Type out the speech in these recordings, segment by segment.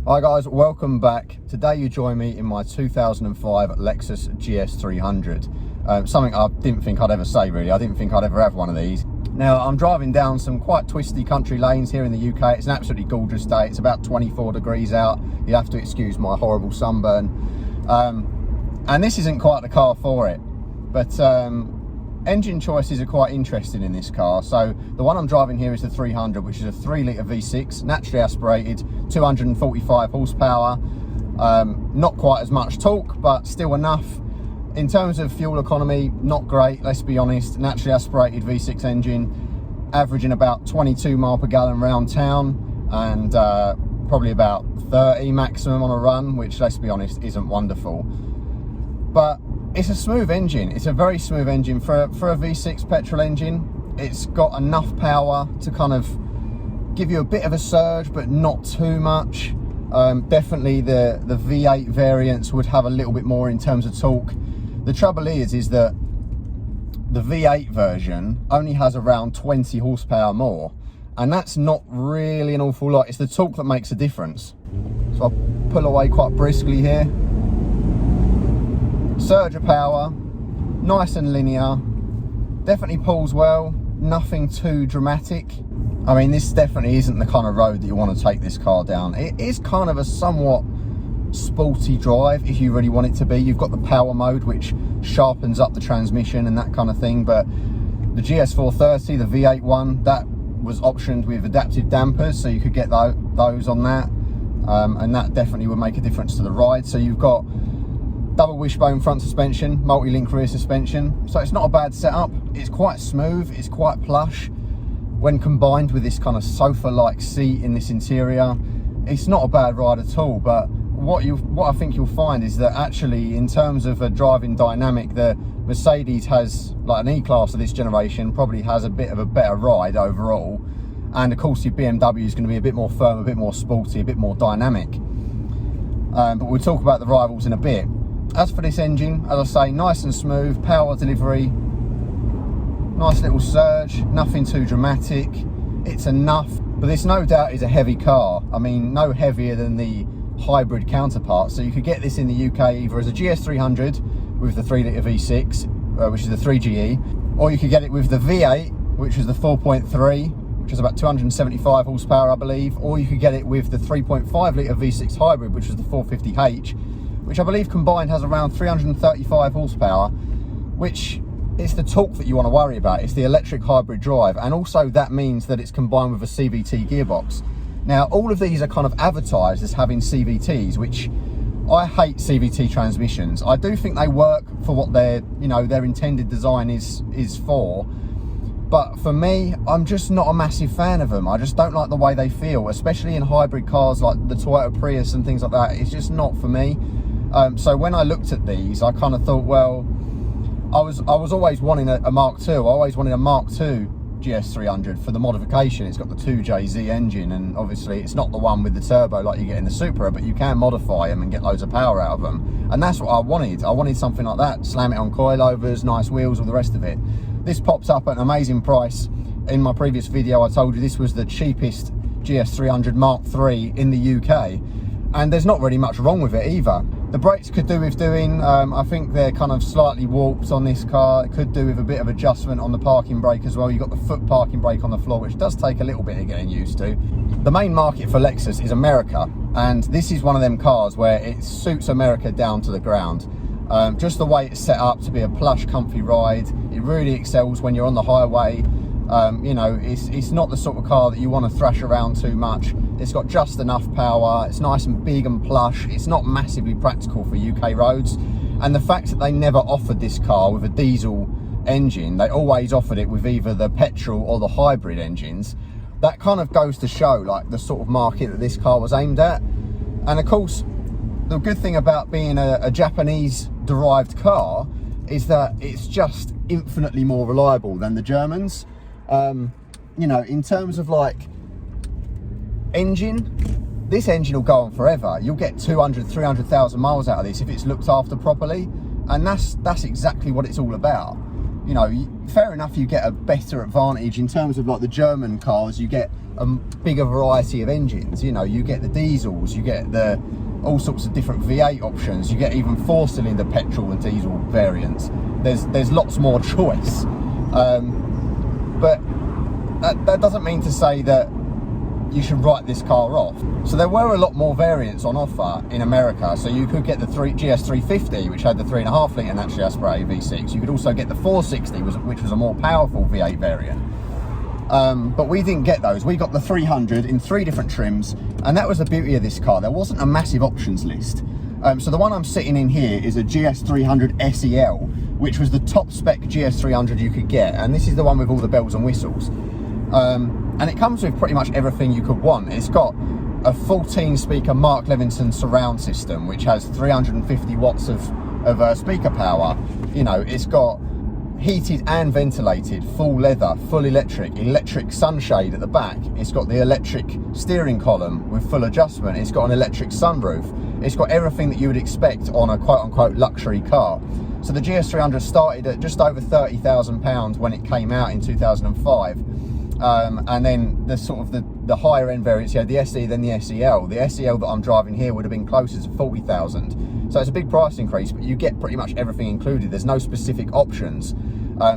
Hi guys, welcome back. Today you join me in my 2005 Lexus GS300. Something I didn't think I'd ever say really. I didn't think I'd ever have one of these. Now I'm driving down some quite twisty country lanes here in the UK. It's an absolutely gorgeous day. It's about 24 degrees out. You have to excuse my horrible sunburn. And this isn't quite the car for it. But engine choices are quite interesting in this car. So the one I'm driving here is the 300, which is a 3-litre V6, naturally aspirated, 245 horsepower. Not quite as much torque, but still enough. In terms of fuel economy, not great, let's be honest. Naturally aspirated V6 engine, averaging about 22 mile per gallon around town, and probably about 30 maximum on a run, which, let's be honest, isn't wonderful. But it's a smooth engine. It's a very smooth engine for a V6 petrol engine. It's got enough power to kind of give you a bit of a surge, but not too much. Definitely the V8 variants would have a little bit more in terms of torque. The trouble is that the V8 version only has around 20 horsepower more, and that's not really an awful lot. It's the torque that makes a difference. So I'll pull away quite briskly here. Surge of power, nice and linear, definitely pulls well, nothing too dramatic. I mean, this definitely isn't the kind of road that you want to take this car down. It is kind of a somewhat sporty drive if you really want it to be. You've got the power mode, which sharpens up the transmission and that kind of thing, but the GS430, the V8 one, that was optioned with adaptive dampers, so you could get those on that, and that definitely would make a difference to the ride. So you've got double wishbone front suspension, multi-link rear suspension, so it's not a bad setup. It's quite smooth, it's quite plush. When combined with this kind of sofa-like seat in this interior, it's not a bad ride at all. But what I think you'll find is that actually, in terms of a driving dynamic, the Mercedes has, like an E-Class of this generation, probably has a bit of a better ride overall. And of course your BMW is going to be a bit more firm, a bit more sporty, a bit more dynamic. But we'll talk about the rivals in a bit. As for this engine, as I say, nice and smooth, power delivery, nice little surge, nothing too dramatic. It's enough, but this no doubt is a heavy car. I mean, no heavier than the hybrid counterpart. So you could get this in the UK either as a GS300 with the 3-litre V6, which is the 3GE, or you could get it with the V8, which is the 4.3, which is about 275 horsepower, I believe, or you could get it with the 3.5-litre V6 hybrid, which is the 450H, which I believe combined has around 335 horsepower, which is the torque that you want to worry about. It's the electric hybrid drive, and also that means that it's combined with a CVT gearbox. Now, all of these are kind of advertised as having CVTs, which I hate CVT transmissions. I do think they work for what their intended design is for, but for me, I'm just not a massive fan of them. I just don't like the way they feel, especially in hybrid cars like the Toyota Prius and things like that. It's just not for me. So when I looked at these, I kind of thought, well, I was always wanting a Mark II. I always wanted a Mark II GS300 for the modification. It's got the 2JZ engine, and obviously it's not the one with the turbo like you get in the Supra, but you can modify them and get loads of power out of them. And that's what I wanted. I wanted something like that. Slam it on coilovers, nice wheels, all the rest of it. This pops up at an amazing price. In my previous video, I told you this was the cheapest GS300 Mark III in the UK. And there's not really much wrong with it either. The brakes could do with doing. I think they're kind of slightly warped on this car. It could do with a bit of adjustment on the parking brake as well. You've got the foot parking brake on the floor, which does take a little bit of getting used to. The main market for Lexus is America, and this is one of them cars where it suits America down to the ground. Just the way it's set up to be a plush, comfy ride. It really excels when you're on the highway. It's not the sort of car that you want to thrash around too much. It's got just enough power. It's nice and big and plush. It's not massively practical for UK roads. And the fact that they never offered this car with a diesel engine, they always offered it with either the petrol or the hybrid engines, that kind of goes to show like the sort of market that this car was aimed at. And of course, the good thing about being a Japanese derived car is that it's just infinitely more reliable than the Germans. In terms of like engine, this engine will go on forever. You'll get 200,000-300,000 miles out of this if it's looked after properly, and that's exactly what it's all about. you know, fair enough, you get a better advantage in terms of like the German cars. You get a bigger variety of engines. You know, you get the diesels, you get the all sorts of different V8 options. You get even 4-cylinder petrol and diesel variants. There's lots more choice. But that doesn't mean to say that you should write this car off. So there were a lot more variants on offer in America. So you could get the GS350, which had the 3.5 litre naturally aspirated V6. You could also get the 460, which was a more powerful V8 variant. But we didn't get those. We got the 300 in 3 different trims, and that was the beauty of this car. There wasn't a massive options list. So the one I'm sitting in here is a GS300 SEL, which was the top spec GS300 you could get, and this is the one with all the bells and whistles. And it comes with pretty much everything you could want. It's got a 14-speaker Mark Levinson surround system, which has 350 watts of speaker power. You know, it's got heated and ventilated, full leather, full electric sunshade at the back. It's got the electric steering column with full adjustment. It's got an electric sunroof. It's got everything that you would expect on a quote-unquote luxury car. So the GS300 started at just over £30,000 when it came out in 2005. And then the higher end variants, you had the SE, then the SEL. The SEL that I'm driving here would have been closer to 40,000. So it's a big price increase, but you get pretty much everything included. There's no specific options.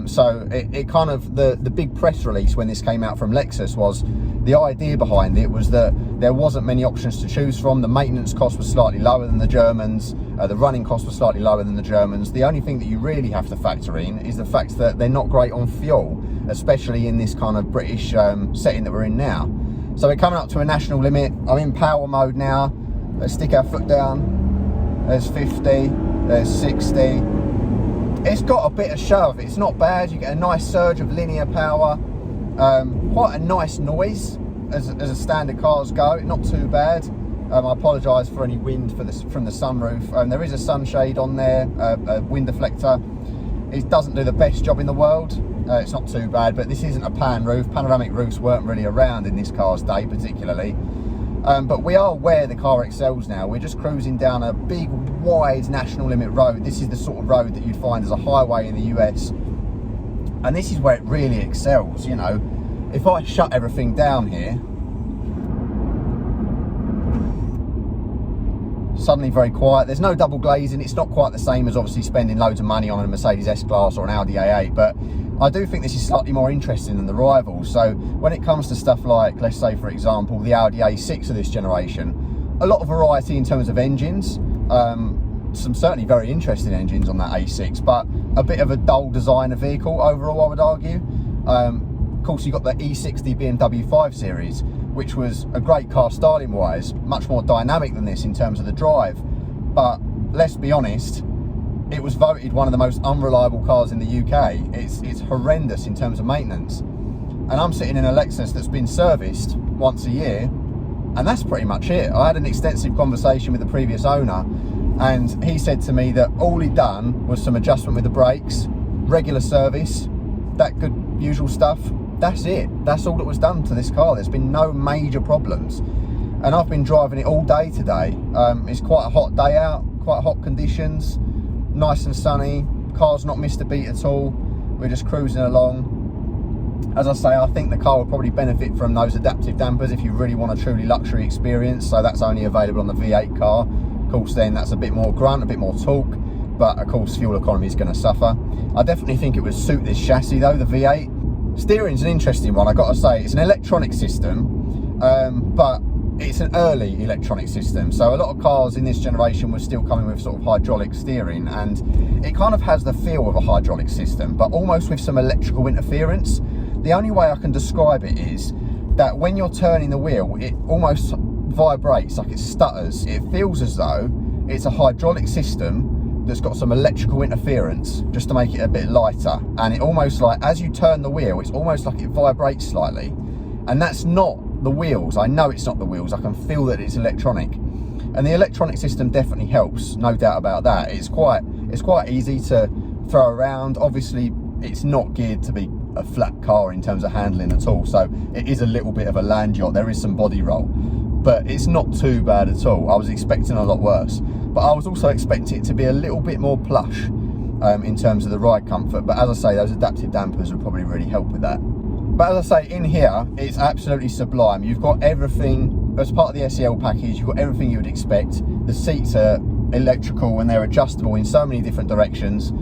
So it kind of, the big press release when this came out from Lexus was, the idea behind it was that there wasn't many options to choose from. The maintenance cost was slightly lower than the Germans. The running cost was slightly lower than the Germans. The only thing that you really have to factor in is the fact that they're not great on fuel, especially in this kind of British setting that we're in now. So we're coming up to a national limit. I'm in power mode now. Let's stick our foot down. There's 50, there's 60. It's got a bit of shove. It's not bad. You get a nice surge of linear power. Quite a nice noise as standard cars go. Not too bad. I apologise for any wind from the sunroof. There is a sunshade on there, a wind deflector. It doesn't do the best job in the world. It's not too bad, but this isn't a pan roof. Panoramic roofs weren't really around in this car's day particularly. But we are where the car excels now. We're just cruising down a big, wide national limit road. This is the sort of road that you'd find as a highway in the US. And this is where it really excels, you know. If I shut everything down here, suddenly very quiet. There's no double glazing. It's not quite the same as obviously spending loads of money on a Mercedes S-Class or an Audi A8, but I do think this is slightly more interesting than the rivals. So when it comes to stuff like, let's say for example, the Audi A6 of this generation, a lot of variety in terms of engines, some certainly very interesting engines on that A6, but a bit of a dull designer vehicle overall, I would argue. Of course, you've got the E60 BMW 5 Series, which was a great car styling wise, much more dynamic than this in terms of the drive. But let's be honest, it was voted one of the most unreliable cars in the UK. It's horrendous in terms of maintenance. And I'm sitting in a Lexus that's been serviced once a year, and that's pretty much it. I had an extensive conversation with the previous owner, and he said to me that all he'd done was some adjustment with the brakes, regular service, that good usual stuff. That's it. That's all that was done to this car. There's been no major problems. And I've been driving it all day today. It's quite a hot day out, quite hot conditions, nice and sunny. Car's not missed a beat at all. We're just cruising along. As I say, I think the car will probably benefit from those adaptive dampers if you really want a truly luxury experience. So that's only available on the V8 car. Of course, then that's a bit more grunt, a bit more torque, but of course fuel economy is going to suffer. I definitely think it would suit this chassis though, the V8. Steering's an interesting one, I got to say. It's an electronic system, but it's an early electronic system. So a lot of cars in this generation were still coming with sort of hydraulic steering, and it kind of has the feel of a hydraulic system, but almost with some electrical interference. The only way I can describe it is that when you're turning the wheel, it almost vibrates, like it stutters. It feels as though it's a hydraulic system that's got some electrical interference just to make it a bit lighter, and it almost, like as you turn the wheel, it's almost like it vibrates slightly, and that's not the wheels. I know it's not the wheels. I can feel that it's electronic, and the electronic system definitely helps, no doubt about that. It's quite easy to throw around. Obviously it's not geared to be a flat car in terms of handling at all, so it is a little bit of a land yacht. There is some body roll, but it's not too bad at all. I was expecting a lot worse, but I was also expecting it to be a little bit more plush. in terms of the ride comfort. But as I say, those adaptive dampers would probably really help with that. But as I say, in here, it's absolutely sublime. You've got everything, as part of the SEL package, you've got everything you would expect. The seats are electrical and they're adjustable in so many different directions.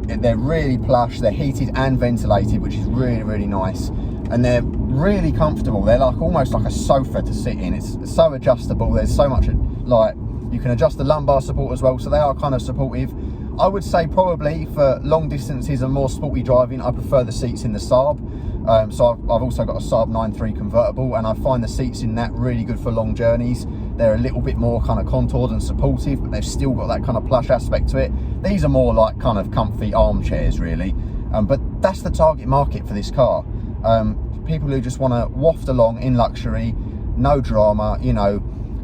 They're really plush, they're heated and ventilated, which is really, really nice. And they're really comfortable. They're like almost like a sofa to sit in. It's so adjustable. There's so much, like, you can adjust the lumbar support as well, so they are kind of supportive. I would say probably for long distances and more sporty driving, I prefer the seats in the Saab. So I've also got a Saab 9.3 convertible, and I find the seats in that really good for long journeys. They're a little bit more kind of contoured and supportive, but they've still got that kind of plush aspect to it. These are more like kind of comfy armchairs really, but that's the target market for this car. People who just want to waft along in luxury, no drama. You know,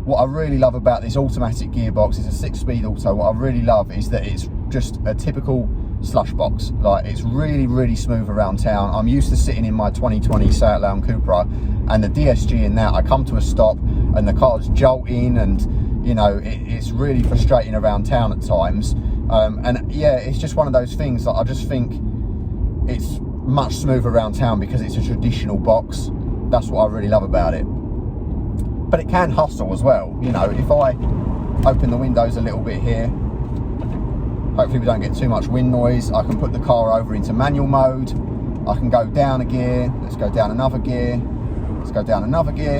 what I really love about this automatic gearbox is a 6-speed auto. What I really love is that it's just a typical slush box. Like, it's really, really smooth around town. I'm used to sitting in my 2020 Seat Leon Cupra, and the DSG in that, I come to a stop and the car's jolting, and you know, it's really frustrating around town at times. And yeah, it's just one of those things that I just think it's much smoother around town because it's a traditional box. That's what I really love about it. But it can hustle as well. You know, if I open the windows a little bit here, hopefully we don't get too much wind noise, I can put the car over into manual mode. I can go down a gear. Let's go down another gear. Let's go down another gear.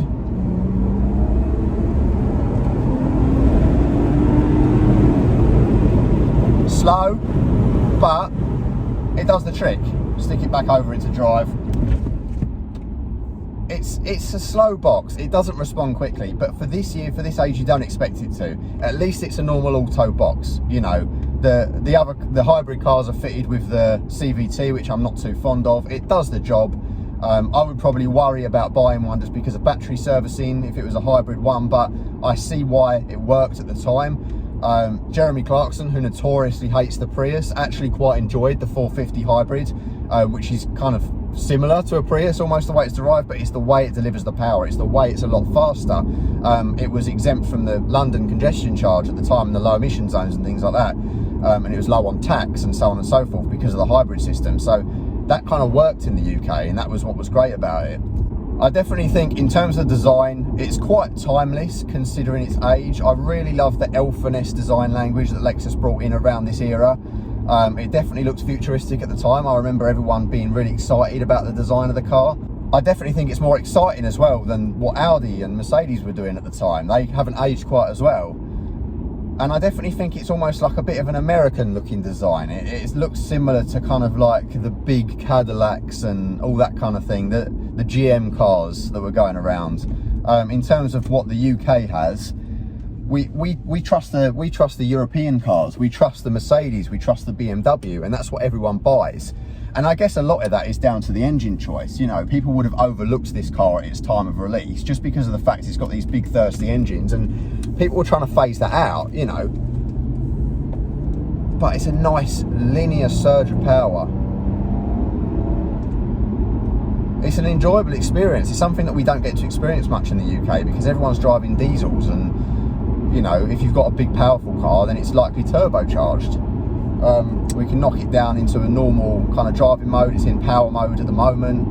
Slow, but it does the trick. Stick it back over into drive. It's a slow box. It doesn't respond quickly, but for this year, for this age, you don't expect it to. At least it's a normal auto box. You know, the hybrid cars are fitted with the CVT, which I'm not too fond of. It does the job. I would probably worry about buying one just because of battery servicing if it was a hybrid one, but I see why it worked at the time. Jeremy Clarkson, who notoriously hates the Prius, actually quite enjoyed the 450 hybrid, which is kind of similar to a Prius, almost the way it's derived, but it's the way it delivers the power. It's the way it's a lot faster. It was exempt from the London congestion charge at the time and the low emission zones and things like that. And it was low on tax and so on and so forth because of the hybrid system. So that kind of worked in the UK, and that was what was great about it. I definitely think in terms of design, it's quite timeless considering its age. I really love the Elf-ness design language that Lexus brought in around this era. It definitely looked futuristic at the time. I remember everyone being really excited about the design of the car. I definitely think it's more exciting as well than what Audi and Mercedes were doing at the time. They haven't aged quite as well. And I definitely think it's almost like a bit of an American looking design. It looks similar to kind of like the big Cadillacs and all that kind of thing, the GM cars that were going around. In terms of what the UK has, we trust the European cars, we trust the Mercedes, we trust the BMW, and that's what everyone buys. And I guess a lot of that is down to the engine choice. You know, people would have overlooked this car at its time of release just because of the fact it's got these big thirsty engines, and people were trying to phase that out, you know. But it's a nice linear surge of power. It's an enjoyable experience. It's something that we don't get to experience much in the UK because everyone's driving diesels, and you know, if you've got a big powerful car, then it's likely turbocharged. We can knock it down into a normal kind of driving mode. It's in power mode at the moment.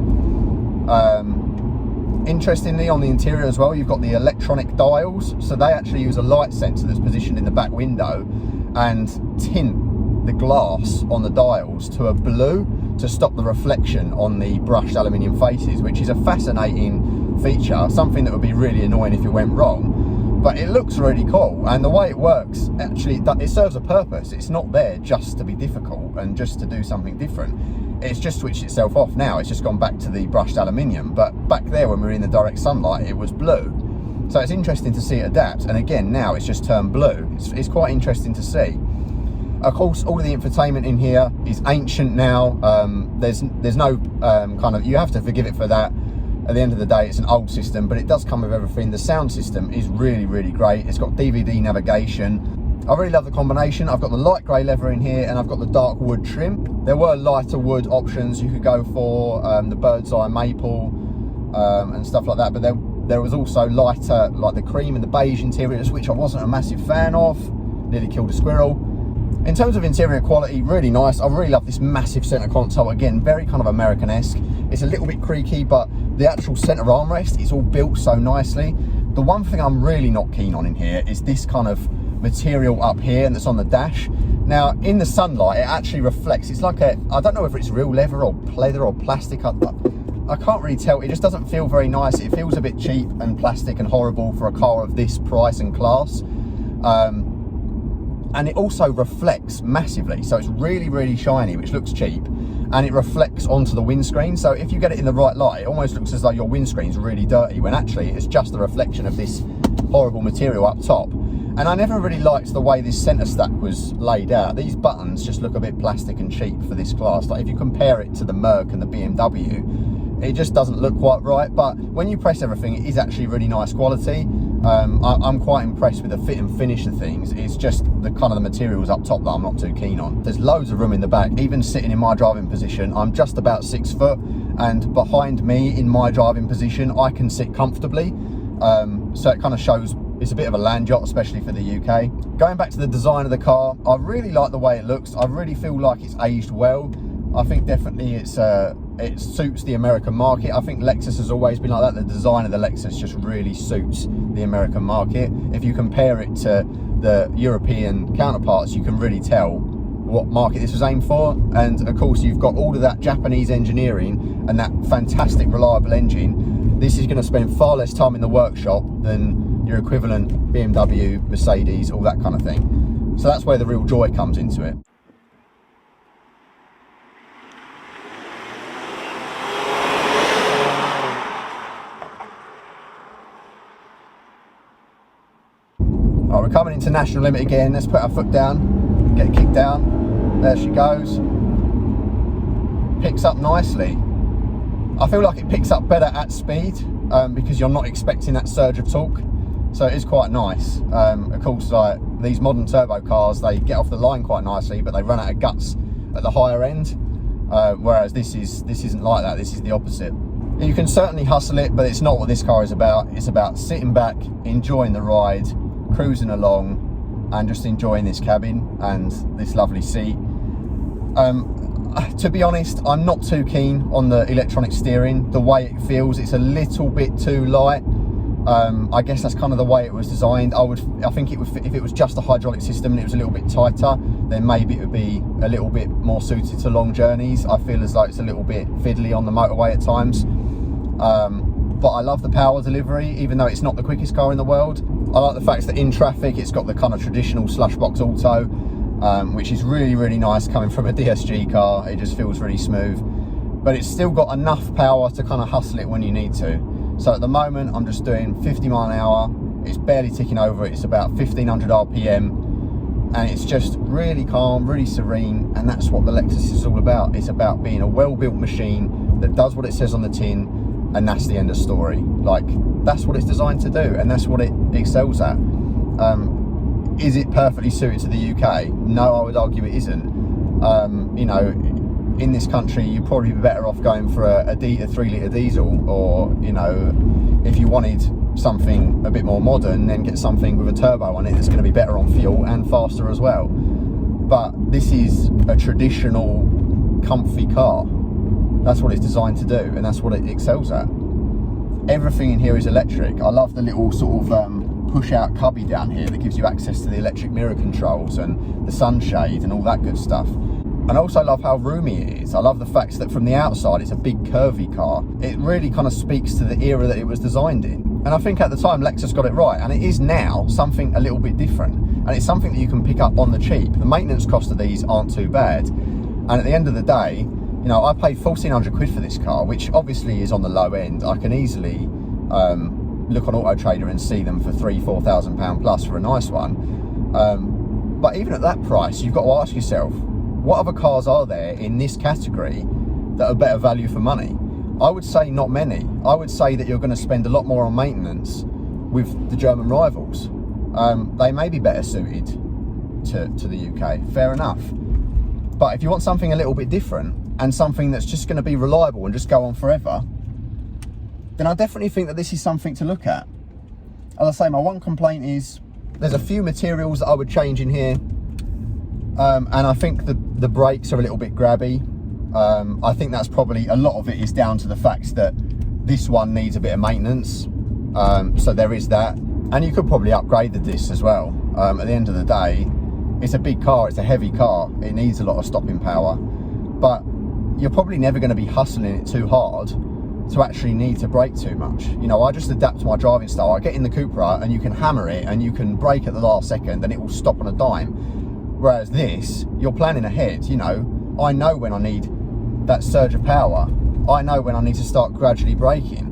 Interestingly, on the interior as well, you've got the electronic dials. So they actually use a light sensor that's positioned in the back window and tint the glass on the dials to a blue to stop the reflection on the brushed aluminium faces, which is a fascinating feature, something that would be really annoying if it went wrong. But it looks really cool, and the way it works, actually, it serves a purpose. It's not there just to be difficult and just to do something different. It's just switched itself off now. It's just gone back to the brushed aluminium. But back there, when we were in the direct sunlight, it was blue. So it's interesting to see it adapt. And again, now it's just turned blue. It's quite interesting to see. Of course, all of the infotainment in here is ancient now. There's no kind of, you have to forgive it for that. At the end of the day, it's an old system, but it does come with everything. The sound system is really, really great. It's got DVD navigation. I really love the combination. I've got the light grey leather in here, and I've got the dark wood trim. There were lighter wood options you could go for, the bird's eye maple and stuff like that, but there was also lighter, like the cream and the beige interiors, which I wasn't a massive fan of. Nearly killed a squirrel. In terms of interior quality, really nice. I really love this massive centre console. Again, very kind of American-esque. It's a little bit creaky, but the actual centre armrest is all built so nicely. The one thing I'm really not keen on in here is this kind of material up here, and that's on the dash. Now, in the sunlight, it actually reflects. It's like a, I don't know whether it's real leather or leather or plastic. I can't really tell. It just doesn't feel very nice. It feels a bit cheap and plastic and horrible for a car of this price and class. And it also reflects massively. So it's really, really shiny, which looks cheap. And it reflects onto the windscreen. So if you get it in the right light, it almost looks as though your windscreen's really dirty, when actually it's just the reflection of this horrible material up top. And I never really liked the way this centre stack was laid out. These buttons just look a bit plastic and cheap for this class. Like if you compare it to the Merc and the BMW, it just doesn't look quite right. But when you press everything, it is actually really nice quality. I'm quite impressed with the fit and finish of things. It's just the kind of the materials up top that I'm not too keen on. There's loads of room in the back. Even sitting in my driving position, I'm just about 6 foot, and behind me in my driving position, I can sit comfortably. So it kind of shows it's a bit of a land yacht, especially for the UK. Going back to the design of the car, I really like the way it looks. I really feel like it's aged well. I think definitely it suits the American market. I think Lexus has always been like that. The design of the Lexus just really suits the American market. If you compare it to the European counterparts, you can really tell what market this was aimed for. And of course, you've got all of that Japanese engineering and that fantastic reliable engine. This is going to spend far less time in the workshop than your equivalent BMW, Mercedes, all that kind of thing. So that's where the real joy comes into it. We're coming into national limit again. Let's put our foot down, get kicked down. There she goes. Picks up nicely. I feel like it picks up better at speed because you're not expecting that surge of torque. So it is quite nice. Of course, like these modern turbo cars, they get off the line quite nicely, but they run out of guts at the higher end. Whereas this isn't like that. This is the opposite. You can certainly hustle it, but it's not what this car is about. It's about sitting back, enjoying the ride, cruising along, and just enjoying this cabin and this lovely seat. To be honest, I'm not too keen on the electronic steering. The way it feels, it's a little bit too light. I guess that's kind of the way it was designed. I think it would fit, if it was just a hydraulic system and it was a little bit tighter, then maybe it would be a little bit more suited to long journeys. I feel as though it's a little bit fiddly on the motorway at times. But I love the power delivery, even though it's not the quickest car in the world. I like the fact that in traffic, it's got the kind of traditional slush box auto, which is really, really nice coming from a DSG car. It just feels really smooth, but it's still got enough power to kind of hustle it when you need to. So at the moment, I'm just doing 50 mile an hour. It's barely ticking over. It's about 1500 RPM, and it's just really calm, really serene. And that's what the Lexus is all about. It's about being a well-built machine that does what it says on the tin, and that's the end of story. Like, that's what it's designed to do, and that's what it excels at. Is it perfectly suited to the UK? No, I would argue it isn't. You know, in this country, you'd probably be better off going for a 3-litre diesel, or, you know, if you wanted something a bit more modern, then get something with a turbo on it that's going to be better on fuel and faster as well. But this is a traditional, comfy car. That's what it's designed to do, and that's what it excels at. Everything in here is electric. I love the little sort of push-out cubby down here that gives you access to the electric mirror controls and the sunshade and all that good stuff. And I also love how roomy it is. I love the fact that from the outside, it's a big curvy car. It really kind of speaks to the era that it was designed in. And I think at the time, Lexus got it right. And it is now something a little bit different. And it's something that you can pick up on the cheap. The maintenance cost of these aren't too bad. And at the end of the day, you know, I paid 1,400 quid for this car, which obviously is on the low end. I can easily look on Auto Trader and see them for £3,000–4,000 plus for a nice one. But even at that price, you've got to ask yourself, what other cars are there in this category that are better value for money? I would say not many. I would say that you're going to spend a lot more on maintenance with the German rivals. They may be better suited to the UK, fair enough. But if you want something a little bit different and something that's just going to be reliable and just go on forever, then I definitely think that this is something to look at. As I say, my one complaint is there's a few materials that I would change in here. And I think the brakes are a little bit grabby. I think that's probably, a lot of it is down to the fact that this one needs a bit of maintenance. So there is that. And you could probably upgrade the discs as well. At the end of the day, it's a big car, it's a heavy car. It needs a lot of stopping power. But you're probably never going to be hustling it too hard to actually need to brake too much. You know, I just adapt to my driving style. I get in the Cupra and you can hammer it and you can brake at the last second and it will stop on a dime. Whereas this, you're planning ahead. You know, I know when I need that surge of power. I know when I need to start gradually braking.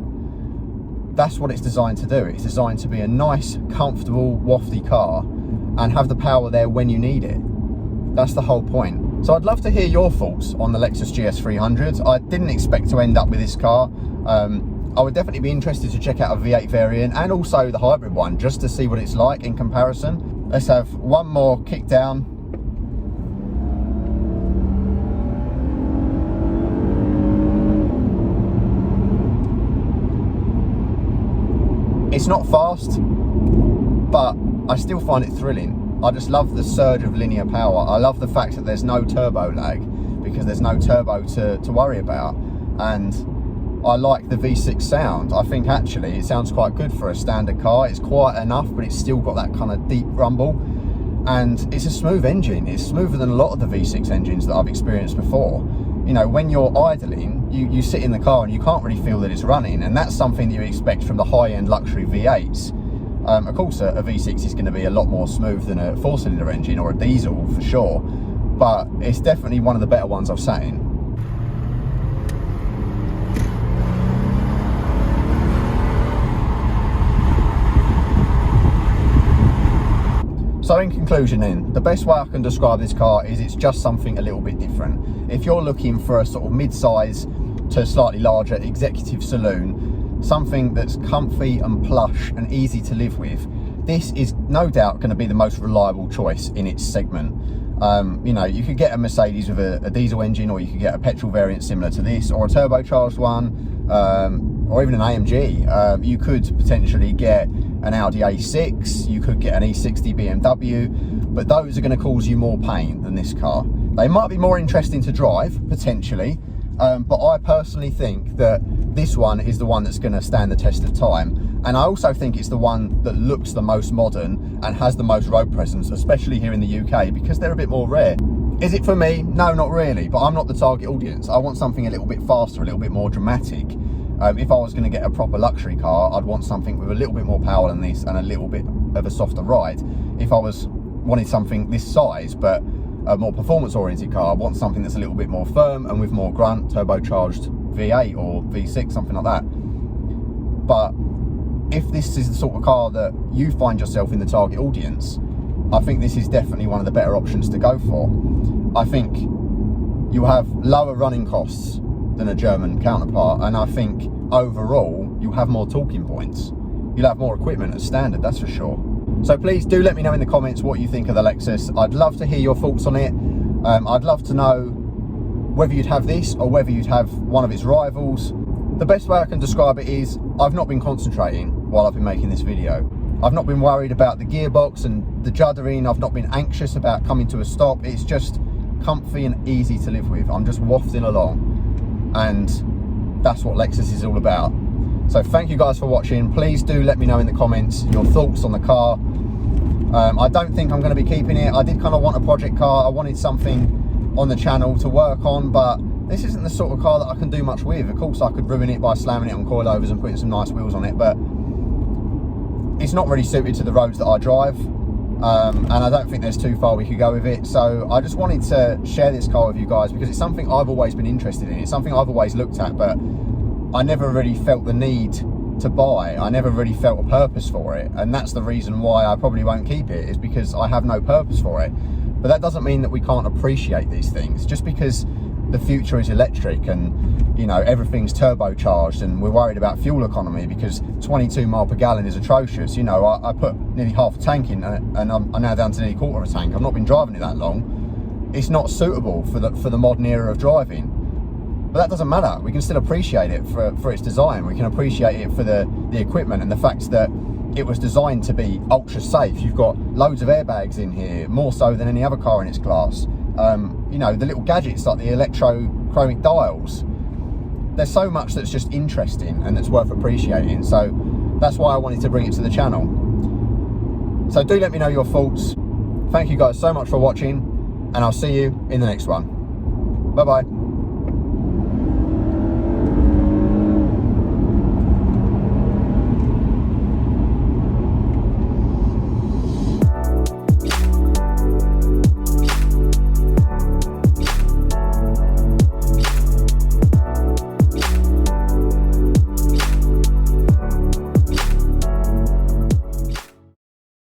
That's what it's designed to do. It's designed to be a nice, comfortable, wafty car and have the power there when you need it. That's the whole point. So I'd love to hear your thoughts on the Lexus GS300. I didn't expect to end up with this car. I would definitely be interested to check out a V8 variant and also the hybrid one, just to see what it's like in comparison. Let's have one more kick down. It's not fast, but I still find it thrilling. I just love the surge of linear power. I love the fact that there's no turbo lag, because there's no turbo to worry about. And I like the V6 sound. I think actually it sounds quite good for a standard car. It's quiet enough, but it's still got that kind of deep rumble. And it's a smooth engine. It's smoother than a lot of the V6 engines that I've experienced before. You know, when you're idling, you sit in the car and you can't really feel that it's running. And that's something that you expect from the high-end luxury V8s. Of course, a V6 is going to be a lot more smooth than a four-cylinder engine or a diesel for sure. But it's definitely one of the better ones I've sat in. So in conclusion then, the best way I can describe this car is it's just something a little bit different. If you're looking for a sort of mid-size to slightly larger executive saloon, something that's comfy and plush and easy to live with, this is no doubt going to be the most reliable choice in its segment. You know, you could get a Mercedes with a diesel engine, or you could get a petrol variant similar to this, or a turbocharged one, or even an AMG. You could potentially get an Audi A6, you could get an E60 BMW, but those are going to cause you more pain than this car. They might be more interesting to drive, potentially, but I personally think that this one is the one that's going to stand the test of time. And I also think it's the one that looks the most modern and has the most road presence, especially here in the UK, because they're a bit more rare. Is it for me? No, not really, but I'm not the target audience. I want something a little bit faster, a little bit more dramatic. If I was going to get a proper luxury car, I'd want something with a little bit more power than this and a little bit of a softer ride. If I wanted something this size, but a more performance-oriented car, I want something that's a little bit more firm and with more grunt, turbocharged V8 or V6, something like that. But if this is the sort of car that you find yourself in the target audience, I think this is definitely one of the better options to go for. I think you have lower running costs than a German counterpart, and I think overall you have more talking points. You'll have more equipment as standard, that's for sure. So please do let me know in the comments what you think of the Lexus. I'd love to hear your thoughts on it. I'd love to know whether you'd have this or whether you'd have one of its rivals. The best way I can describe it is I've not been concentrating while I've been making this video. I've not been worried about the gearbox and the juddering. I've not been anxious about coming to a stop. It's just comfy and easy to live with. I'm just wafting along, and that's what Lexus is all about. So thank you guys for watching. Please do let me know in the comments your thoughts on the car. I don't think I'm going to be keeping it. I did kind of want a project car. I wanted something on the channel to work on, but this isn't the sort of car that I can do much with. Of course I could ruin it by slamming it on coilovers and putting some nice wheels on it, but it's not really suited to the roads that I drive. And I don't think there's too far we could go with it. So I just wanted to share this car with you guys because it's something I've always been interested in. It's something I've always looked at, but I never really felt the need to buy. I never really felt a purpose for it. And that's the reason why I probably won't keep it, is because I have no purpose for it. But that doesn't mean that we can't appreciate these things. Just because the future is electric and, you know, everything's turbocharged and we're worried about fuel economy because 22 mile per gallon is atrocious. You know, I put nearly half a tank in and I'm now down to nearly a quarter of a tank. I've not been driving it that long. It's not suitable for the modern era of driving. But that doesn't matter. We can still appreciate it for its design. We can appreciate it for the equipment and the fact that it was designed to be ultra safe. You've got loads of airbags in here, more so than any other car in its class. You know, the little gadgets like the electrochromic dials. There's so much that's just interesting and that's worth appreciating. So that's why I wanted to bring it to the channel. So do let me know your thoughts. Thank you guys so much for watching, and I'll see you in the next one. Bye bye.